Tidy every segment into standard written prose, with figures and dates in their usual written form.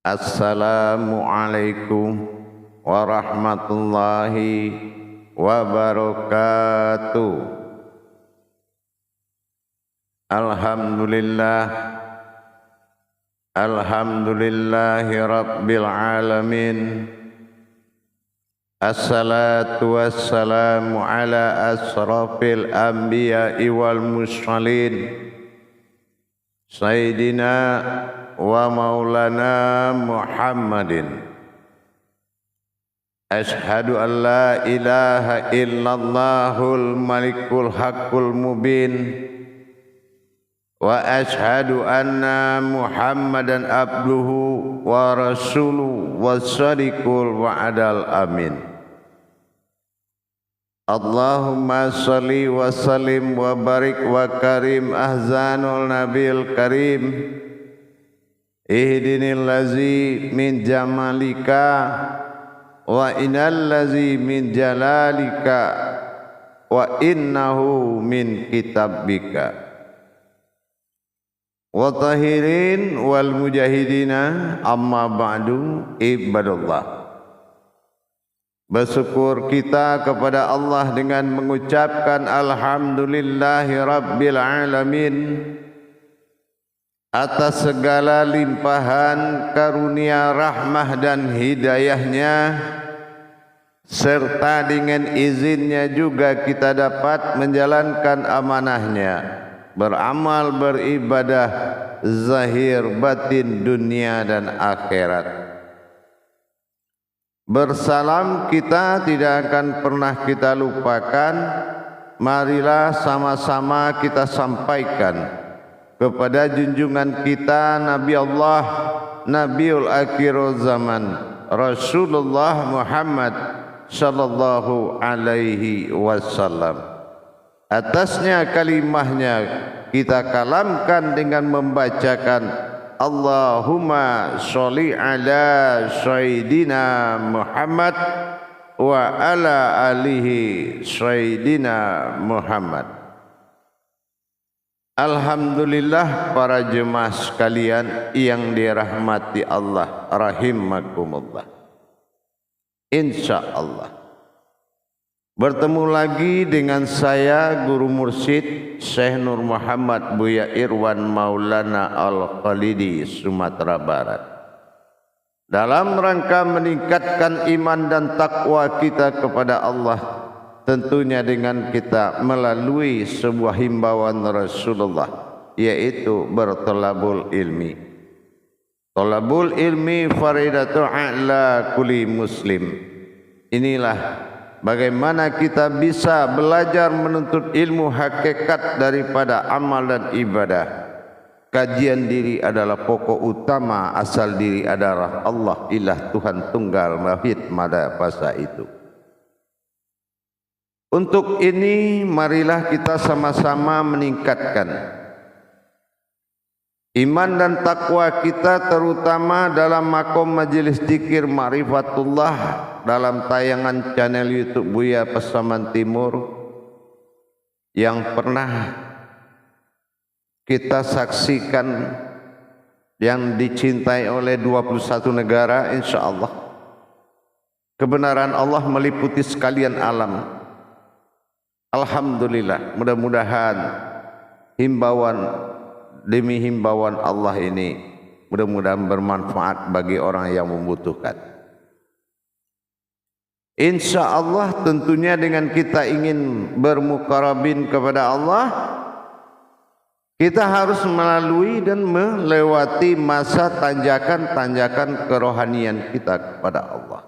Assalamualaikum warahmatullahi wabarakatuh. Alhamdulillahi rabbil alamin. Assalatu wassalamu ala asrafil anbiya'i wal mursalin Sayyidina wa maulana Muhammadin. Ashhadu an la ilaha illallahul malikul haqqul mubin wa ashhadu anna Muhammadan abduhu wa rasuluhu was-sadiqul wa'adal amin. Allahumma salli wa sallim wa barik wa karim ahzanul nabil karim. Ihdinil lazi min jamalika wa innal lazi min jalalika wa innahu min kitabika. Wa tahirin wal mujahidina amma ba'du ibadallah. Bersyukur kita kepada Allah dengan mengucapkan alhamdulillahi rabbil alamin atas segala limpahan karunia rahmah dan hidayahnya, serta dengan izinnya juga kita dapat menjalankan amanahnya, beramal beribadah zahir batin dunia dan akhirat. Bersalam kita tidak akan pernah kita lupakan. Marilah sama-sama kita sampaikan kepada junjungan kita Nabi Allah, Nabiul Akhirul Zaman, Rasulullah Muhammad sallallahu alaihi wasallam. Atasnya kalimahnya kita kalamkan dengan membacakan Allahumma sholli ala sayyidina Muhammad wa ala alihi sayyidina Muhammad. Alhamdulillah para jemaah sekalian yang dirahmati Allah rahimakumullah. Insyaallah bertemu lagi dengan saya Guru Mursyid Syekh Nur Muhammad Buya Irwan Maulana Al-Khalidi Sumatera Barat, dalam rangka meningkatkan iman dan takwa kita kepada Allah, tentunya dengan kita melalui sebuah himbauan Rasulullah, yaitu bertolabul ilmi. Tolabul ilmi faridatu a'la kulli muslim. Inilah bagaimana kita bisa belajar menuntut ilmu hakikat daripada amal dan ibadah. Kajian diri adalah pokok utama, asal diri adalah Allah, ilah Tuhan tunggal wahid mada fasa itu. Untuk ini marilah kita sama-sama meningkatkan iman dan takwa kita, terutama dalam makom majelis zikir Ma'rifatullah dalam tayangan channel YouTube Buya Pasaman Timur yang pernah kita saksikan, yang dicintai oleh 21 negara. Insyaallah kebenaran Allah meliputi sekalian alam. Alhamdulillah, mudah-mudahan himbauan demi himbauan Allah ini mudah-mudahan bermanfaat bagi orang yang membutuhkan. Insyaallah tentunya dengan kita ingin bermukarabin kepada Allah, kita harus melalui dan melewati masa tanjakan-tanjakan kerohanian kita kepada Allah.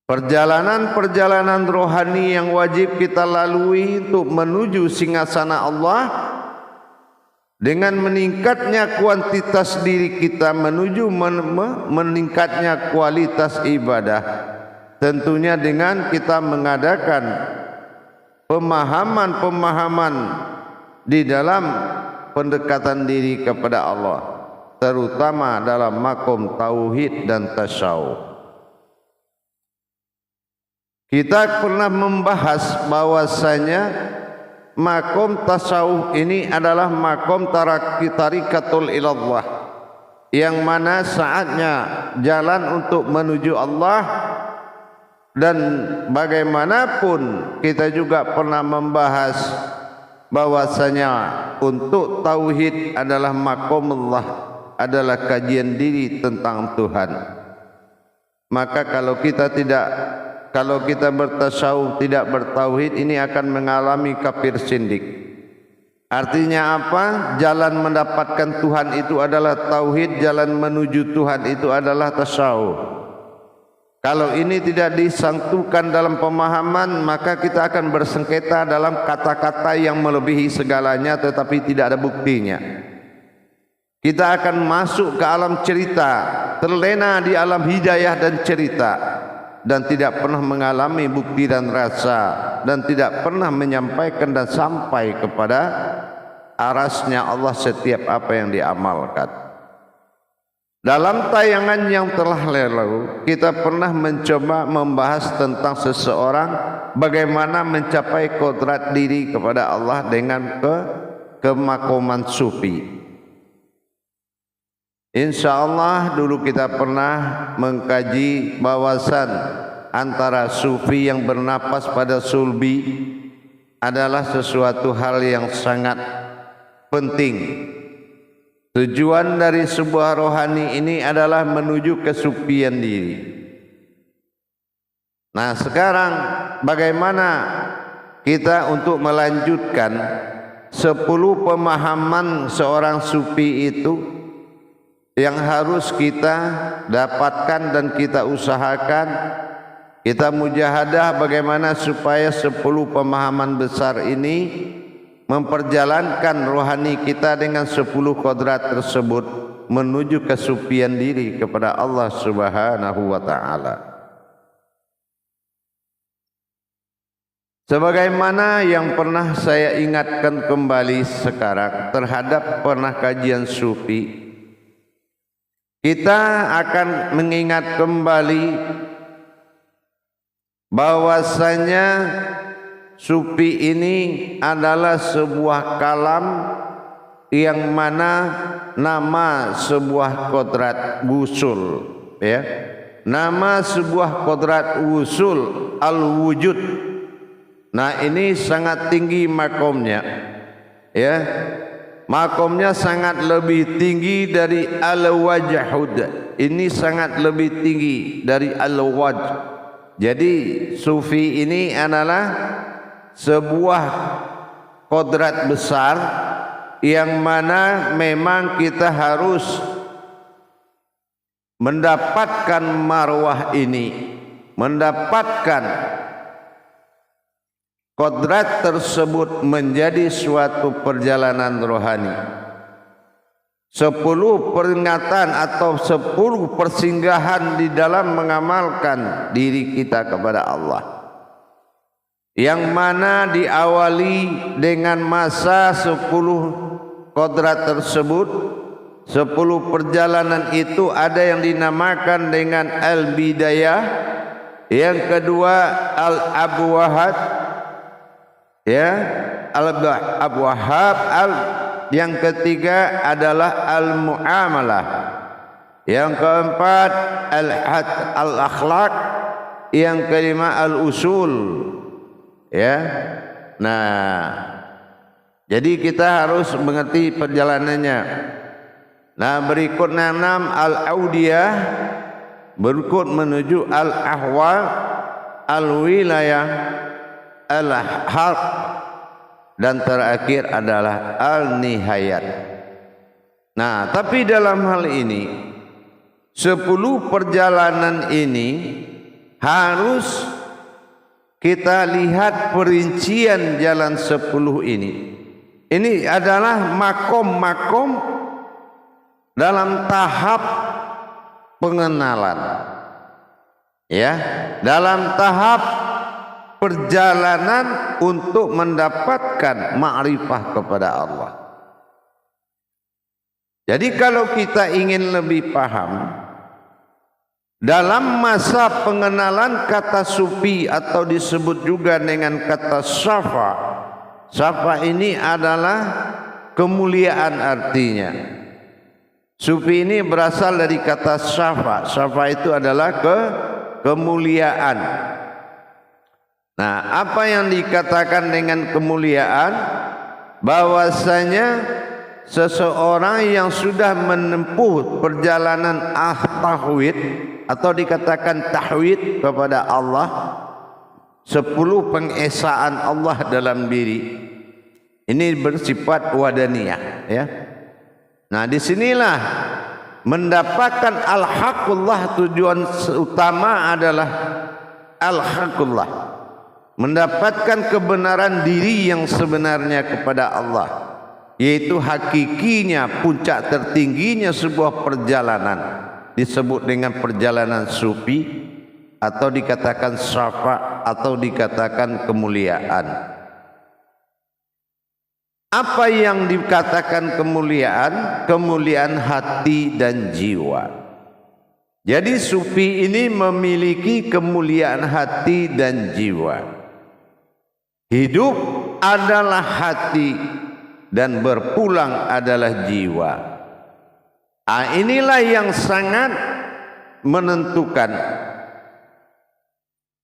Perjalanan-perjalanan rohani yang wajib kita lalui untuk menuju singgasana Allah, dengan meningkatnya kuantitas diri kita menuju meningkatnya kualitas ibadah, tentunya dengan kita mengadakan pemahaman-pemahaman di dalam pendekatan diri kepada Allah, terutama dalam makom tauhid dan tasawuf. Kita pernah membahas bahwasanya makom tasawuf ini adalah makom tarikatul ilallah, yang mana saatnya jalan untuk menuju Allah. Dan bagaimanapun kita juga pernah membahas bahwasanya untuk tauhid adalah makomullah, adalah kajian diri tentang Tuhan. Maka kalau kita bertasawuf tidak bertauhid, ini akan mengalami kafir sindik. Artinya apa? Jalan mendapatkan Tuhan itu adalah tauhid, jalan menuju Tuhan itu adalah tasawuf. Kalau ini tidak disatukan dalam pemahaman, maka kita akan bersengketa dalam kata-kata yang melebihi segalanya tetapi tidak ada buktinya. Kita akan masuk ke alam cerita, terlena di alam hidayah dan cerita, dan tidak pernah mengalami bukti dan rasa, dan tidak pernah menyampaikan dan sampai kepada arasnya Allah setiap apa yang diamalkan. Dalam tayangan yang telah lalu, kita pernah mencoba membahas tentang seseorang bagaimana mencapai kodrat diri kepada Allah dengan kemakoman sufi. InsyaAllah dulu kita pernah mengkaji bahasan antara sufi yang bernapas pada sulbi adalah sesuatu hal yang sangat penting. Tujuan dari sebuah rohani ini adalah menuju kesufian diri. Nah, sekarang bagaimana kita untuk melanjutkan 10 pemahaman seorang sufi itu yang harus kita dapatkan dan kita usahakan, kita mujahadah bagaimana supaya 10 pemahaman besar ini memperjalankan rohani kita dengan 10 kodrat tersebut menuju kesufian diri kepada Allah Subhanahu wa ta'ala. Sebagaimana yang pernah saya ingatkan kembali sekarang terhadap pernah kajian sufi, kita akan mengingat kembali bahwasanya sufi ini adalah sebuah kalam yang mana nama sebuah kodrat wusul, ya. Nama sebuah kodrat wusul al-wujud. Nah, ini sangat tinggi makomnya, ya. Makomnya sangat lebih tinggi dari al-wajhud. Ini sangat lebih tinggi dari al-wajh. Jadi sufi ini adalah sebuah kodrat besar yang mana memang kita harus mendapatkan marwah ini, mendapatkan kodrat tersebut menjadi suatu perjalanan rohani. 10 peringatan atau 10 persinggahan di dalam mengamalkan diri kita kepada Allah, yang mana diawali dengan masa 10 kodrat tersebut. 10 perjalanan itu ada yang dinamakan dengan al-bidayah, yang kedua al-abwahad, ya, al-abwahab, yang ketiga adalah al-muamalah, yang keempat al-akhlaq, yang kelima al-usul, ya. Nah, jadi kita harus mengerti perjalanannya. Nah, berikutnya 6 al-audiyah, berikut menuju al-ahwal, al-wilayah, al-haq, dan terakhir adalah al-nihayat. Nah, tapi dalam hal ini 10 perjalanan ini harus kita lihat perincian jalan 10 ini. Ini adalah makom-makom dalam tahap pengenalan, ya, dalam tahap perjalanan untuk mendapatkan ma'rifah kepada Allah. Jadi kalau kita ingin lebih paham dalam masa pengenalan kata sufi atau disebut juga dengan kata syafa, Syafa ini adalah kemuliaan artinya. Sufi ini berasal dari kata syafa. Syafa itu adalah kemuliaan. Nah, apa yang dikatakan dengan kemuliaan? Bahwasanya seseorang yang sudah menempuh perjalanan tahwid atau dikatakan tahwid kepada Allah, 10 pengesaan Allah dalam diri. Ini bersifat wadaniyah, ya. Nah, disinilah mendapatkan al-haqqullah. Tujuan utama adalah al-haqqullah, mendapatkan kebenaran diri yang sebenarnya kepada Allah, yaitu hakikinya, puncak tertingginya sebuah perjalanan disebut dengan perjalanan sufi, atau dikatakan syafa, atau dikatakan kemuliaan. Apa yang dikatakan kemuliaan? Kemuliaan hati dan jiwa. Jadi sufi ini memiliki kemuliaan hati dan jiwa. Hidup adalah hati dan berpulang adalah jiwa. Inilah yang sangat menentukan.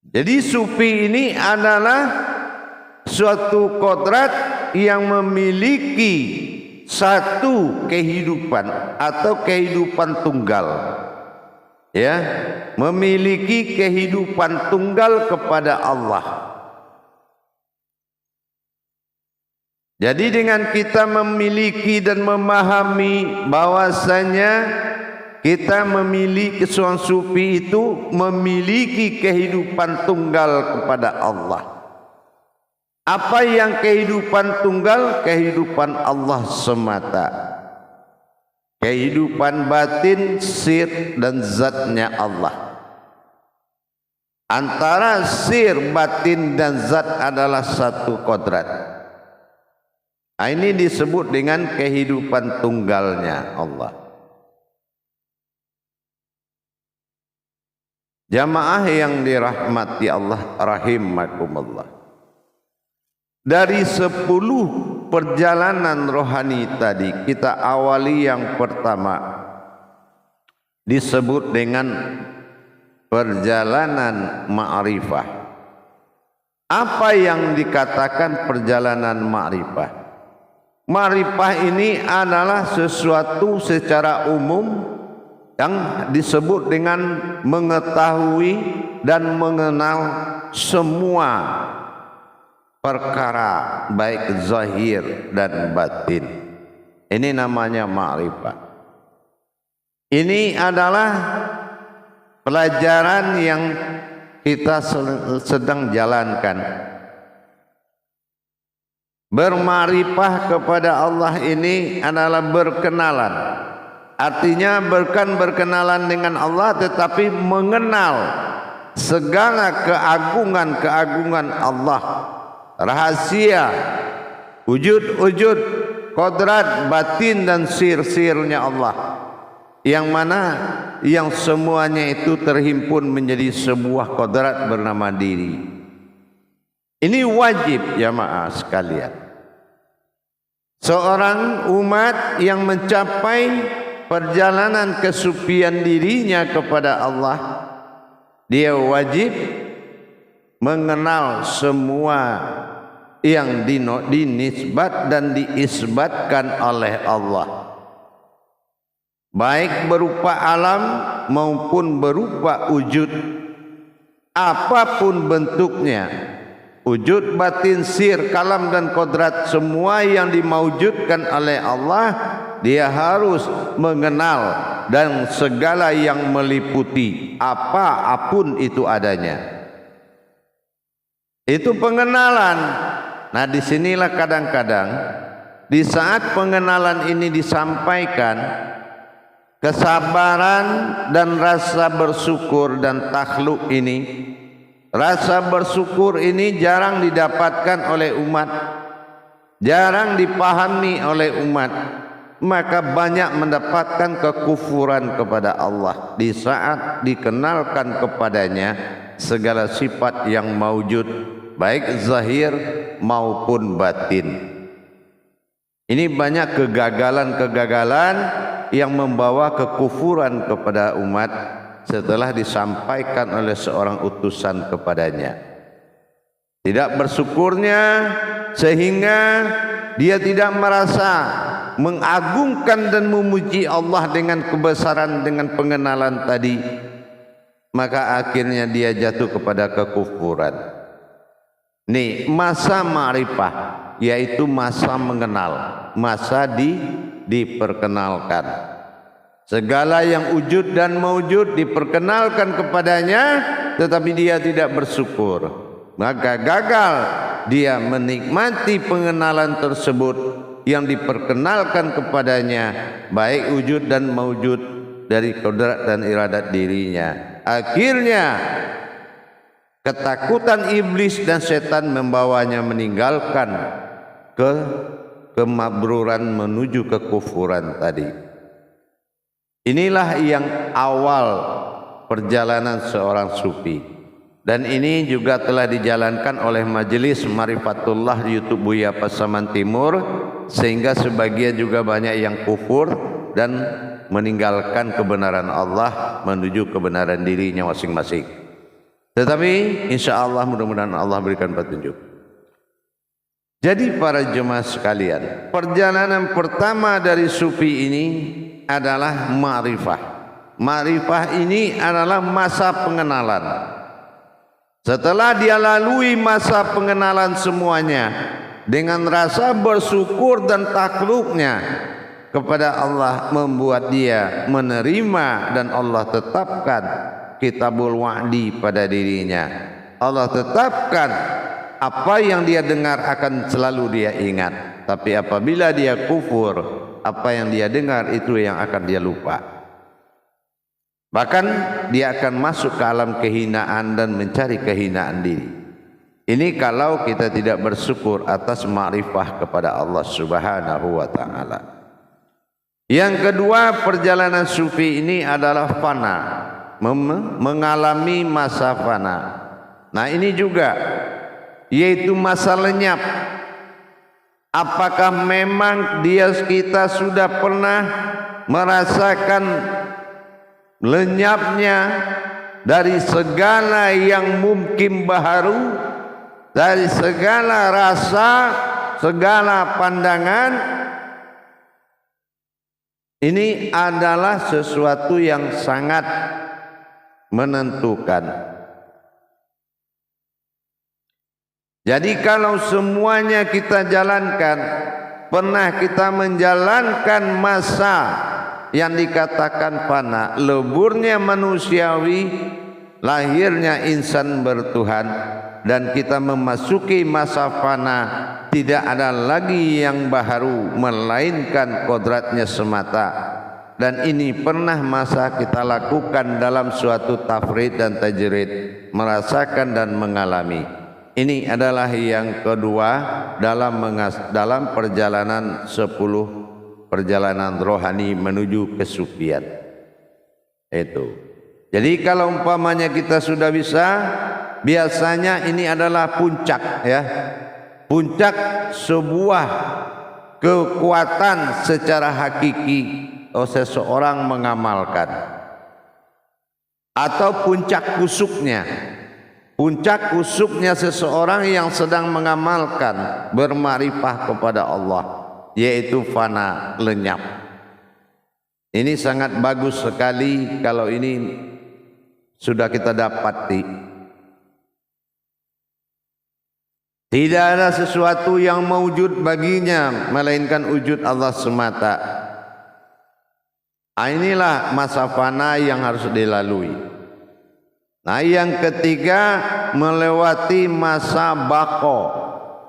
Jadi sufi ini adalah suatu kodrat yang memiliki satu kehidupan atau kehidupan tunggal, ya, memiliki kehidupan tunggal kepada Allah. Jadi dengan kita memiliki dan memahami bahwasanya kita memiliki, seorang sufi itu memiliki kehidupan tunggal kepada Allah. Apa yang kehidupan tunggal? Kehidupan Allah semata. Kehidupan batin, sir dan zatnya Allah. Antara sir, batin dan zat adalah satu kodrat. Ini disebut dengan kehidupan tunggalnya Allah. Jamaah yang dirahmati Allah rahimakumullah. Dari 10 perjalanan rohani tadi, kita awali yang pertama, disebut dengan perjalanan ma'rifah. Apa yang dikatakan perjalanan ma'rifah? Ma'rifah ini adalah sesuatu secara umum yang disebut dengan mengetahui dan mengenal semua perkara baik zahir dan batin. Ini namanya ma'rifah. Ini adalah pelajaran yang kita sedang jalankan. Berma'rifah kepada Allah ini adalah berkenalan. Artinya bukan berkenalan dengan Allah, tetapi mengenal segala keagungan-keagungan Allah, rahasia, wujud-wujud, kodrat, batin dan sir-sirnya Allah, yang mana yang semuanya itu terhimpun menjadi sebuah kodrat bernama diri. Ini wajib jamaah sekalian. Seorang umat yang mencapai perjalanan kesufian dirinya kepada Allah, dia wajib mengenal semua yang dinisbat dan diisbatkan oleh Allah, baik berupa alam maupun berupa wujud, apapun bentuknya. Wujud, batin, sir, kalam dan kodrat, semua yang dimaujudkan oleh Allah, dia harus mengenal, dan segala yang meliputi apapun itu adanya. Itu pengenalan. Nah, disinilah kadang-kadang di saat pengenalan ini disampaikan, kesabaran dan rasa bersyukur dan takhluk ini, rasa bersyukur ini jarang didapatkan oleh umat, jarang dipahami oleh umat, maka banyak mendapatkan kekufuran kepada Allah di saat dikenalkan kepadanya segala sifat yang maujud, baik zahir maupun batin. Ini banyak kegagalan-kegagalan yang membawa kekufuran kepada umat setelah disampaikan oleh seorang utusan kepadanya. Tidak bersyukurnya sehingga dia tidak merasa mengagungkan dan memuji Allah dengan kebesaran, dengan pengenalan tadi, maka akhirnya dia jatuh kepada kekufuran. Nih masa ma'rifah, yaitu masa mengenal, masa diperkenalkan. Segala yang wujud dan maujud diperkenalkan kepadanya, tetapi dia tidak bersyukur, maka gagal dia menikmati pengenalan tersebut yang diperkenalkan kepadanya, baik wujud dan maujud dari kodrat dan iradat dirinya. Akhirnya ketakutan iblis dan setan membawanya meninggalkan kemabruran menuju kekufuran tadi. Inilah yang awal perjalanan seorang sufi, dan ini juga telah dijalankan oleh Majelis Marifatullah YouTube Buya Pasaman Timur, sehingga sebagian juga banyak yang kufur dan meninggalkan kebenaran Allah menuju kebenaran dirinya masing-masing. Tetapi insya Allah mudah-mudahan Allah berikan petunjuk. Jadi para jemaah sekalian, perjalanan pertama dari sufi ini adalah ma'rifah. Ma'rifah ini adalah masa pengenalan. Setelah dia lalui masa pengenalan semuanya, dengan rasa bersyukur dan takluknya kepada Allah membuat dia menerima, dan Allah tetapkan kitabul wa'di pada dirinya. Allah tetapkan apa yang dia dengar akan selalu dia ingat. Tapi apabila dia kufur, apa yang dia dengar itu yang akan dia lupa. Bahkan dia akan masuk ke alam kehinaan dan mencari kehinaan diri. Ini kalau kita tidak bersyukur atas ma'rifah kepada Allah Subhanahu wa ta'ala. Yang kedua, perjalanan sufi ini adalah fana, mengalami masa fana. Nah ini juga, yaitu masa lenyap. Apakah memang kita sudah pernah merasakan lenyapnya dari segala yang mungkin baharu, dari segala rasa, segala pandangan? Ini adalah sesuatu yang sangat menentukan. Jadi kalau semuanya kita jalankan, pernah kita menjalankan masa yang dikatakan fana, leburnya manusiawi, lahirnya insan bertuhan, dan kita memasuki masa fana, tidak ada lagi yang baharu melainkan kodratnya semata. Dan ini pernah masa kita lakukan dalam suatu tafrid dan tajrid, merasakan dan mengalami. Ini adalah yang kedua dalam perjalanan 10 perjalanan rohani menuju kesufian. Itu. Jadi kalau umpamanya kita sudah bisa, biasanya ini adalah puncak ya. Puncak sebuah kekuatan secara hakiki seseorang mengamalkan. Atau puncak kusuknya. Puncak kusuknya seseorang yang sedang mengamalkan, bermarifah kepada Allah, yaitu fana, lenyap. Ini sangat bagus sekali kalau ini sudah kita dapati. Tidak ada sesuatu yang mewujud baginya melainkan wujud Allah semata. Inilah masa fana yang harus dilalui. Nah yang ketiga, melewati masa bako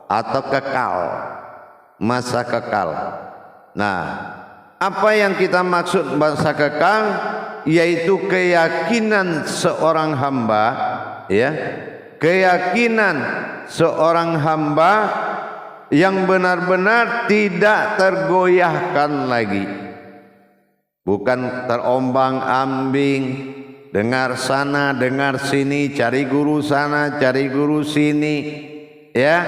atau kekal, masa kekal. Nah apa yang kita maksud masa kekal? Yaitu keyakinan seorang hamba, ya, keyakinan seorang hamba yang benar-benar tidak tergoyahkan lagi, bukan terombang-ambing. Dengar sana, dengar sini, cari guru sana, cari guru sini, ya.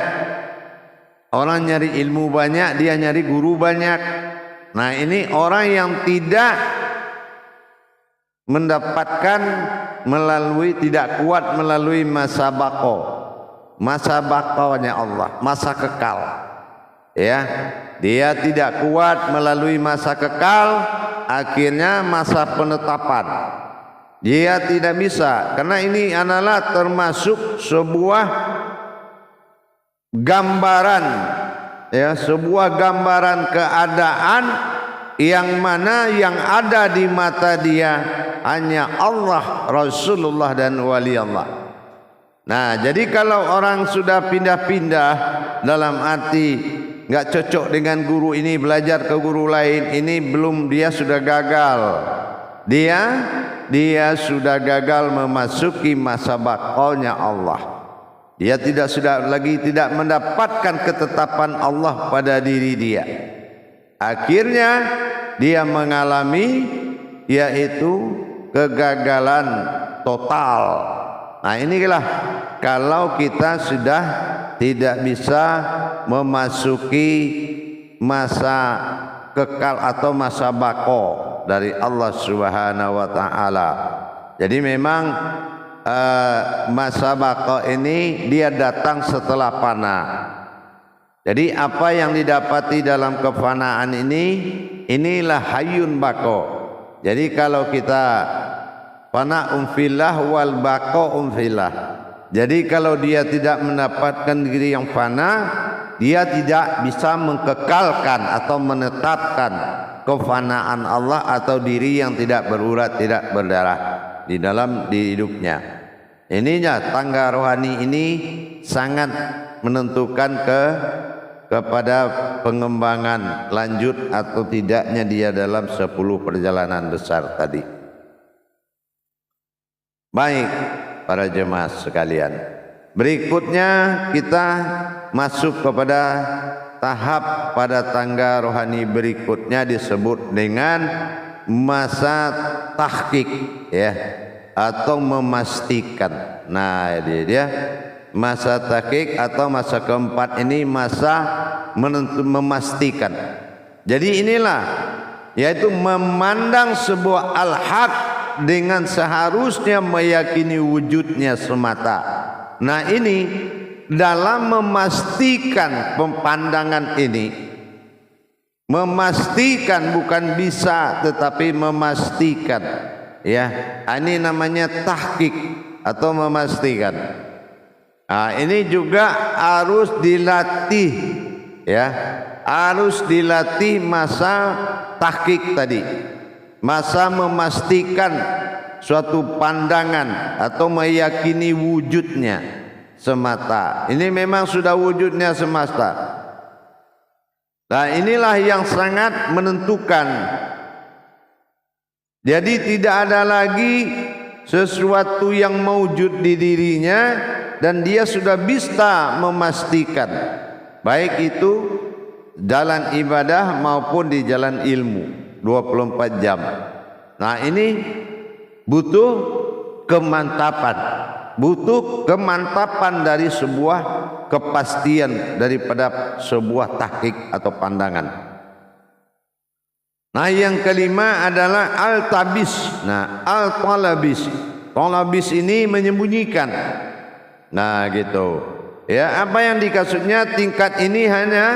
Orang nyari ilmu banyak, dia nyari guru banyak. Nah, ini orang yang tidak mendapatkan tidak kuat melalui masa bakonya Allah, masa kekal. Ya, dia tidak kuat melalui masa kekal, akhirnya masa penetapan. Dia tidak bisa, karena ini adalah termasuk sebuah gambaran, ya, sebuah gambaran keadaan yang mana yang ada di mata dia hanya Allah, Rasulullah dan wali Allah. Nah, jadi kalau orang sudah pindah-pindah dalam arti nggak cocok dengan guru ini, belajar ke guru lain, ini belum, dia sudah gagal. Dia sudah gagal memasuki masa bakalnya Allah. Dia tidak mendapatkan ketetapan Allah pada diri dia. Akhirnya dia mengalami yaitu kegagalan total. Nah, inilah kalau kita sudah tidak bisa memasuki masa kekal atau masa bako dari Allah Subhanahu wa taala. Jadi memang masa bako ini dia datang setelah fana. Jadi apa yang didapati dalam kefanaan ini, inilah hayyun bako. Jadi kalau kita fana fillah wal bako fillah. Jadi kalau dia tidak mendapatkan diri yang fana, dia tidak bisa mengkekalkan atau menetapkan kefanaan Allah atau diri yang tidak berurat, tidak berdarah di dalam hidupnya. Ininya tangga rohani ini sangat menentukan kepada pengembangan lanjut atau tidaknya dia dalam 10 perjalanan besar tadi. Baik para jemaah sekalian, berikutnya kita masuk kepada tahap pada tangga rohani berikutnya disebut dengan masa tahqiq, ya, atau memastikan. Nah, dia masa tahqiq atau masa keempat ini masa memastikan. Jadi inilah yaitu memandang sebuah al-haq dengan seharusnya meyakini wujudnya semata. Nah, ini dalam memastikan pemandangan ini, memastikan bukan bisa tetapi memastikan, ya, ini namanya tahqiq atau memastikan. Nah, ini juga harus dilatih, ya, harus dilatih masa tahqiq tadi, masa memastikan suatu pandangan atau meyakini wujudnya semata. Ini memang sudah wujudnya semesta. Nah, inilah yang sangat menentukan. Jadi tidak ada lagi sesuatu yang mewujud di dirinya dan dia sudah bisa memastikan, baik itu jalan ibadah maupun di jalan ilmu 24 jam. Nah, ini butuh kemantapan dari sebuah kepastian daripada sebuah tahqiq atau pandangan. Nah, yang kelima adalah al-tabis. Nah, al-talabis. Talabis ini menyembunyikan. Nah, gitu. Ya, apa yang dikasutnya tingkat ini hanya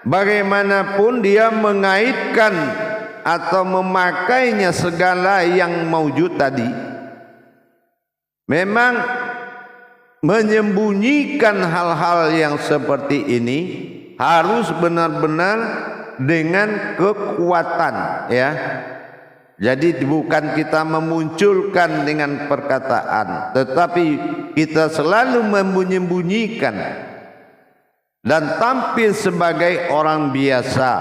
bagaimanapun dia mengaitkan atau memakainya segala yang maujud tadi. Memang menyembunyikan hal-hal yang seperti ini harus benar-benar dengan kekuatan, ya. Jadi bukan kita memunculkan dengan perkataan, tetapi kita selalu menyembunyikan dan tampil sebagai orang biasa.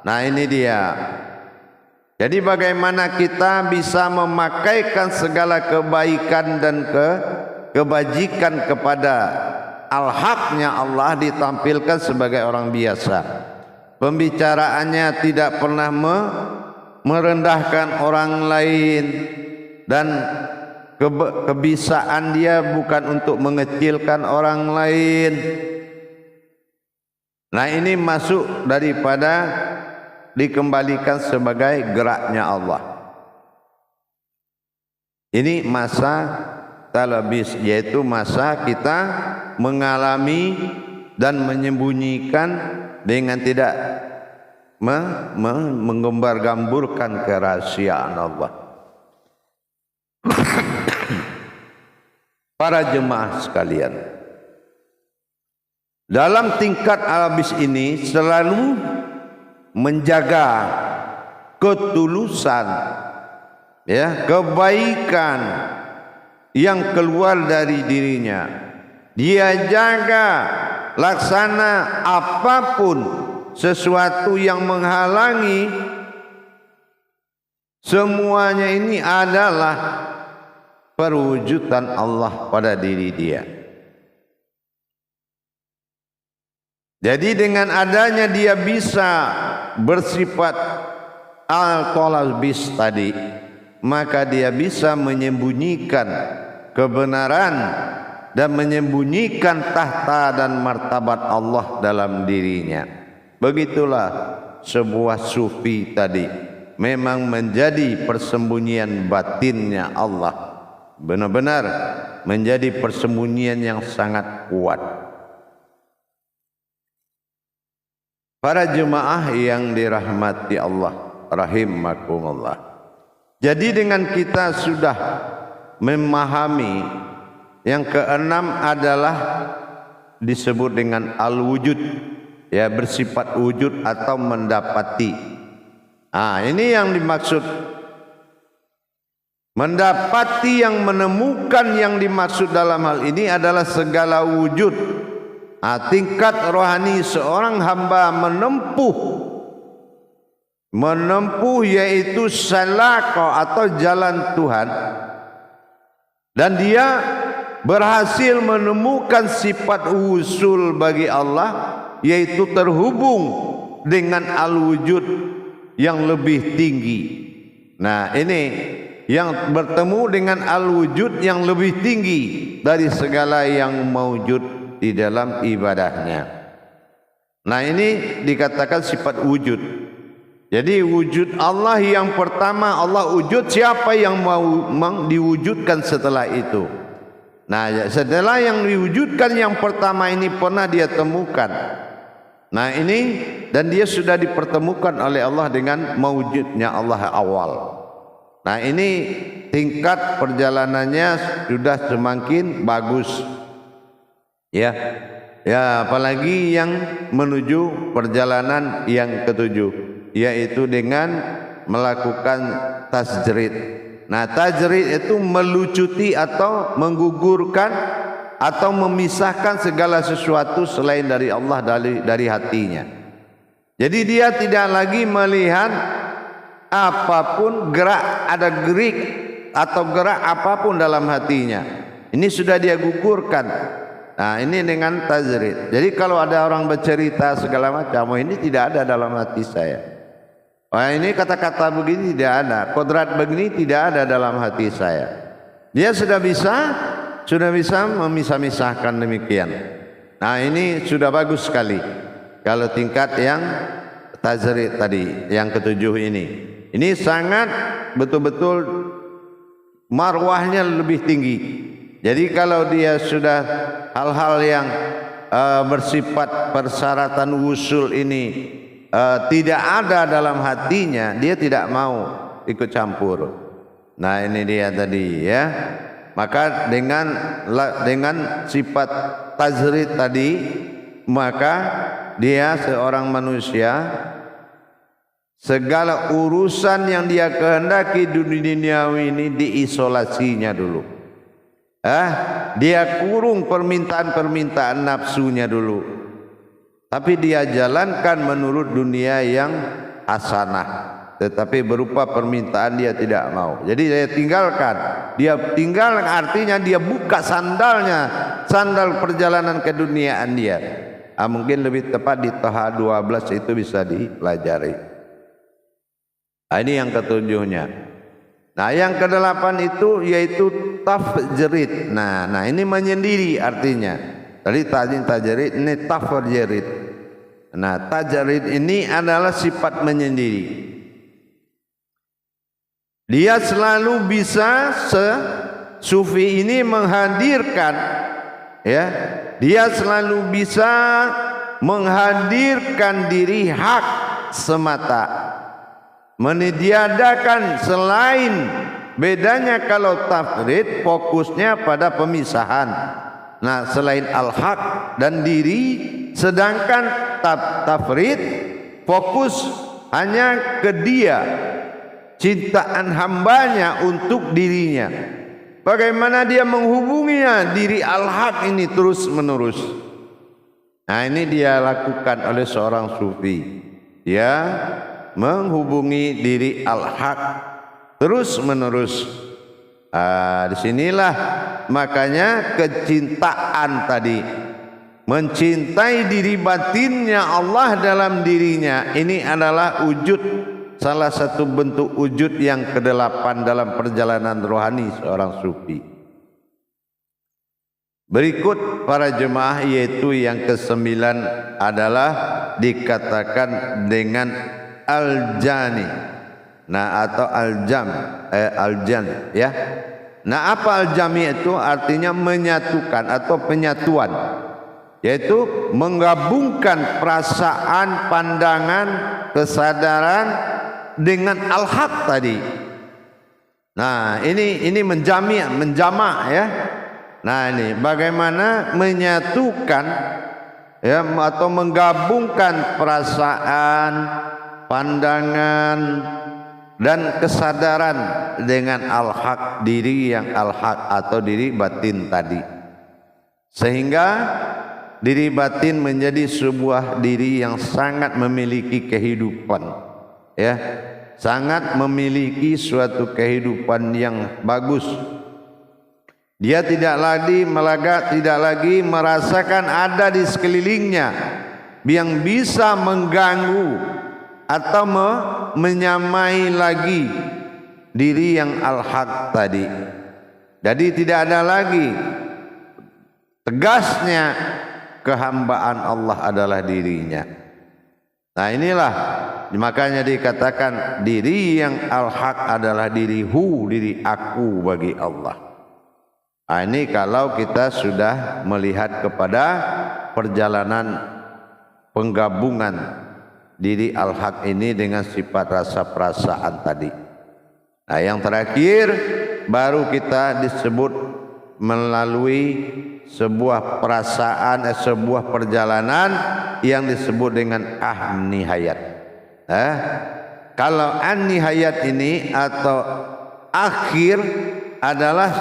Nah, ini dia. Jadi bagaimana kita bisa memakaikan segala kebaikan dan kebajikan kepada al-haqnya Allah ditampilkan sebagai orang biasa. Pembicaraannya tidak pernah merendahkan orang lain dan kebisaan dia bukan untuk mengecilkan orang lain. Nah, ini masuk daripada dikembalikan sebagai geraknya Allah. Ini masa talabis, yaitu masa kita mengalami dan menyembunyikan dengan tidak menggambar-gamburkan kerahasiaan Allah. Para jemaah sekalian, dalam tingkat al-habis ini selalu menjaga ketulusan, ya, kebaikan yang keluar dari dirinya. Dia jaga laksana apapun sesuatu yang menghalangi, semuanya ini adalah perwujudan Allah pada diri dia. Jadi dengan adanya dia bisa bersifat al-talabis tadi, maka dia bisa menyembunyikan kebenaran dan menyembunyikan tahta dan martabat Allah dalam dirinya. Begitulah sebuah sufi tadi memang menjadi persembunyian batinnya Allah, benar-benar menjadi persembunyian yang sangat kuat. Para jemaah yang dirahmati Allah rahimakumullah. Jadi dengan kita sudah memahami yang keenam adalah disebut dengan al-wujud, ya, bersifat wujud atau mendapati. Ini yang dimaksud. Mendapati, yang menemukan, yang dimaksud dalam hal ini adalah segala wujud. Tingkat rohani seorang hamba menempuh yaitu salaqah atau jalan Tuhan, dan dia berhasil menemukan sifat usul bagi Allah, yaitu terhubung dengan al-wujud yang lebih tinggi. Nah, ini yang bertemu dengan al-wujud yang lebih tinggi dari segala yang maujud di dalam ibadahnya. Nah, ini dikatakan sifat wujud. Jadi wujud Allah yang pertama, Allah wujud, siapa yang mau diwujudkan setelah itu? Nah, setelah yang diwujudkan yang pertama ini pernah dia temukan. Nah, ini dan dia sudah dipertemukan oleh Allah dengan mewujudnya Allah awal. Nah, ini tingkat perjalanannya sudah semakin bagus. Ya, apalagi yang menuju perjalanan yang ketujuh, yaitu dengan melakukan tajrid. Nah, tajrid itu melucuti atau menggugurkan atau memisahkan segala sesuatu selain dari Allah dari hatinya. Jadi dia tidak lagi melihat apapun gerik atau gerak apapun dalam hatinya. Ini sudah dia gugurkan. Nah, ini dengan tajrid. Jadi kalau ada orang bercerita segala macam, ini tidak ada dalam hati saya. Wah, ini kata-kata begini tidak ada, kodrat begini tidak ada dalam hati saya. Dia sudah bisa memisah-misahkan demikian. Nah, ini sudah bagus sekali. Kalau tingkat yang tajrid tadi, yang ketujuh ini sangat betul-betul marwahnya lebih tinggi. Jadi kalau dia sudah hal-hal yang bersifat persyaratan wusul ini tidak ada dalam hatinya, dia tidak mau ikut campur. Nah, ini dia tadi, ya. Maka dengan sifat tajrid tadi, maka dia seorang manusia, segala urusan yang dia kehendaki dunia duniawi ini diisolasinya dulu. Dia kurung permintaan nafsunya dulu, tapi dia jalankan menurut dunia yang hasanah, tetapi berupa permintaan dia tidak mau. Jadi dia tinggalkan artinya dia buka sandal perjalanan keduniaan dia. Mungkin lebih tepat di Taha 12 itu bisa dipelajari. Ini yang ketujuhnya. Nah, yang kedelapan itu yaitu tafjerid. Nah, ini menyendiri artinya. Tadi tajrid, ini tafjerid. Nah, tajarid ini adalah sifat menyendiri. Dia selalu bisa sufi ini menghadirkan, ya, dia selalu bisa menghadirkan diri hak semata, meniadakan selain. Bedanya kalau tafrid fokusnya pada pemisahan, nah selain al-haq dan diri, sedangkan tafrid fokus hanya ke dia, cintaan hambanya untuk dirinya. Bagaimana dia menghubunginya diri al-haq ini terus menerus. Nah, ini dia lakukan oleh seorang sufi. Dia menghubungi diri al-haq terus menerus. Disinilah makanya kecintaan tadi, mencintai diri batinnya Allah dalam dirinya. Ini adalah wujud, salah satu bentuk wujud yang ke-8 dalam perjalanan rohani seorang sufi. Berikut para jemaah, yaitu yang ke-9 adalah dikatakan dengan al-jani. Nah, atau al-jan, ya. Nah, apa al-jami itu? Artinya menyatukan atau penyatuan, yaitu menggabungkan perasaan, pandangan, kesadaran dengan al-haq tadi. Nah, ini menjamak ya. Nah, ini bagaimana menyatukan, ya, atau menggabungkan perasaan, pandangan dan kesadaran dengan al-haq, diri yang al-haq atau diri batin tadi, sehingga diri batin menjadi sebuah diri yang sangat memiliki kehidupan, ya, sangat memiliki suatu kehidupan yang bagus. Dia tidak lagi merasakan ada di sekelilingnya yang bisa mengganggu atau menyamai lagi diri yang al-haq tadi. Jadi tidak ada lagi tegasnya kehambaan Allah adalah dirinya. Nah, inilah makanya dikatakan diri yang al-haq adalah diri aku bagi Allah. Nah, ini kalau kita sudah melihat kepada perjalanan penggabungan diri al-haq ini dengan sifat rasa perasaan tadi. Nah, yang terakhir baru kita disebut melalui sebuah perasaan, sebuah perjalanan yang disebut dengan an-nihayat. Kalau an-nihayat ini atau akhir adalah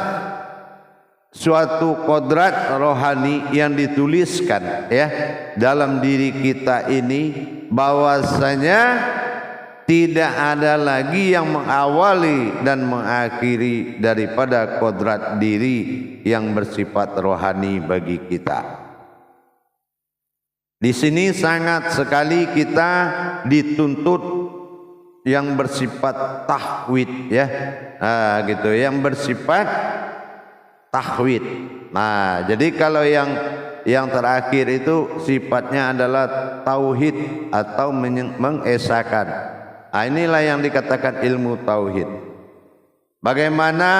suatu kodrat rohani yang dituliskan, ya, dalam diri kita ini, bahwasanya tidak ada lagi yang mengawali dan mengakhiri daripada kodrat diri yang bersifat rohani bagi kita. Di sini sangat sekali kita dituntut yang bersifat tahwid, ya, gitu, yang bersifat tahwid. Nah, jadi kalau yang terakhir itu sifatnya adalah tauhid atau mengesakan. Nah, inilah yang dikatakan ilmu tauhid. Bagaimana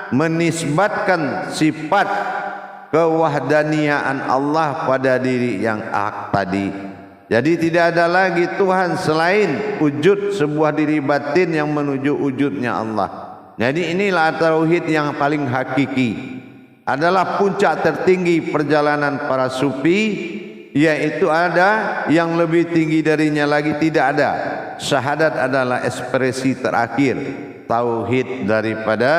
menisbatkan sifat kewahdaniaan Allah pada diri yang hak tadi. Jadi tidak ada lagi Tuhan selain wujud sebuah diri batin yang menuju wujudnya Allah. Jadi inilah tauhid yang paling hakiki, adalah puncak tertinggi perjalanan para sufi, yaitu ada yang lebih tinggi darinya lagi tidak ada. Syahadat adalah ekspresi terakhir tauhid daripada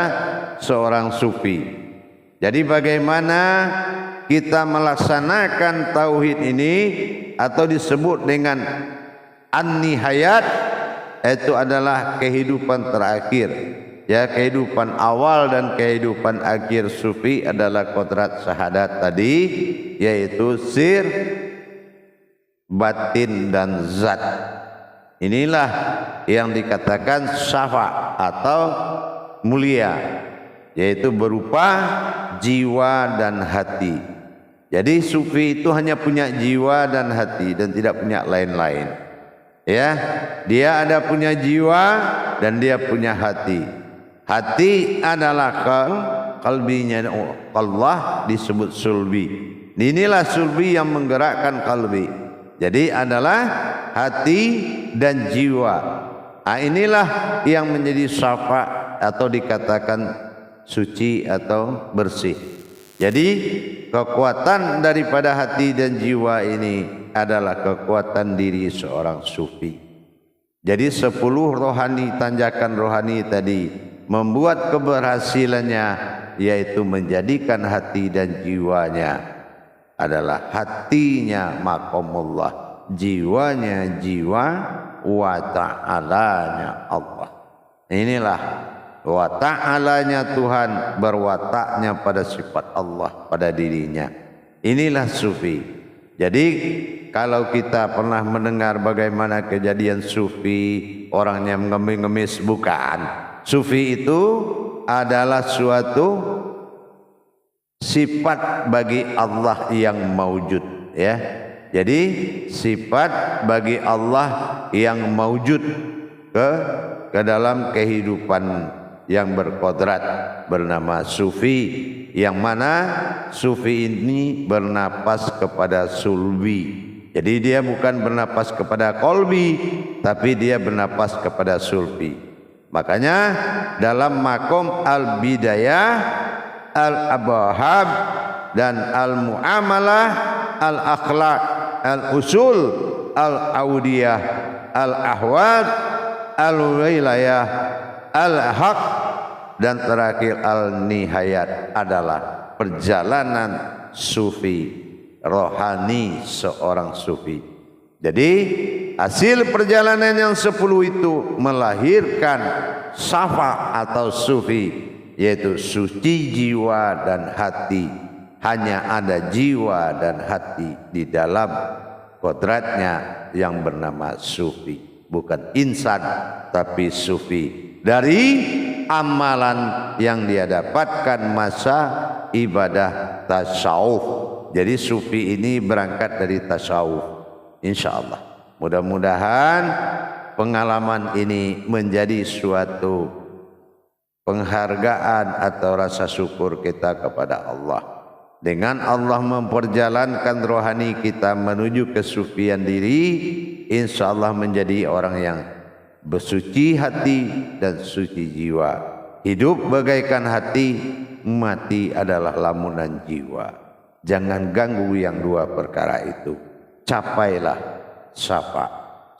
seorang sufi. Jadi bagaimana kita melaksanakan tauhid ini atau disebut dengan an-nihayat, itu adalah kehidupan terakhir. Ya, kehidupan awal dan kehidupan akhir sufi adalah kodrat syahadat tadi, yaitu sir, batin dan zat. Inilah yang dikatakan syafa atau mulia, yaitu berupa jiwa dan hati. Jadi sufi itu hanya punya jiwa dan hati dan tidak punya lain-lain. Ya, dia ada punya jiwa dan dia punya hati. Hati adalah kalbinya Allah disebut sulbi. Inilah sulbi yang menggerakkan kalbi. Jadi adalah hati dan jiwa. Inilah yang menjadi syafa atau dikatakan suci atau bersih. Jadi kekuatan daripada hati dan jiwa ini adalah kekuatan diri seorang sufi. Jadi 10 rohani, tanjakan rohani tadi membuat keberhasilannya, yaitu menjadikan hati dan jiwanya adalah hatinya maqamullah, jiwanya jiwa wa ta'alanya Allah. Inilah wa ta'alanya Tuhan, berwataknya pada sifat Allah pada dirinya. Inilah sufi. Jadi kalau kita pernah mendengar bagaimana kejadian sufi, orangnya mengemis, bukan. Sufi itu adalah suatu sifat bagi Allah yang maujud, ya. Jadi sifat bagi Allah yang maujud ke dalam kehidupan yang berkodrat bernama sufi, yang mana sufi ini bernapas kepada sulbi. Jadi dia bukan bernapas kepada kolbi, tapi dia bernapas kepada sulbi. Makanya dalam makom al-bidayah, al-abahab, dan al-mu'amalah, al-akhlaq, al-usul, al-audiyah, al-ahwad, al-wilayah, al-haq, dan terakhir al-nihayat adalah perjalanan sufi, rohani seorang sufi. Jadi hasil perjalanan yang 10 itu melahirkan syafa atau sufi, yaitu suci jiwa dan hati. Hanya ada jiwa dan hati di dalam kodratnya yang bernama sufi. Bukan insan, tapi sufi. Dari amalan yang dia dapatkan masa ibadah tasawuf. Jadi sufi ini berangkat dari tasawuf. InsyaAllah. Mudah-mudahan pengalaman ini menjadi suatu penghargaan atau rasa syukur kita kepada Allah. Dengan Allah memperjalankan rohani kita menuju kesufian diri, insyaallah menjadi orang yang bersuci hati dan suci jiwa. Hidup bagaikan hati, mati adalah lamunan jiwa. Jangan ganggu yang dua perkara itu. Capailah syafa,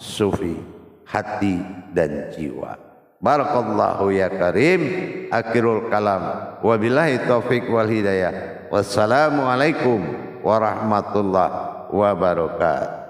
sufi, hati dan jiwa. Barakallahu ya karim. Akhirul kalam. Wabillahi taufiq wal hidayah. Wassalamualaikum warahmatullahi wabarakatuh.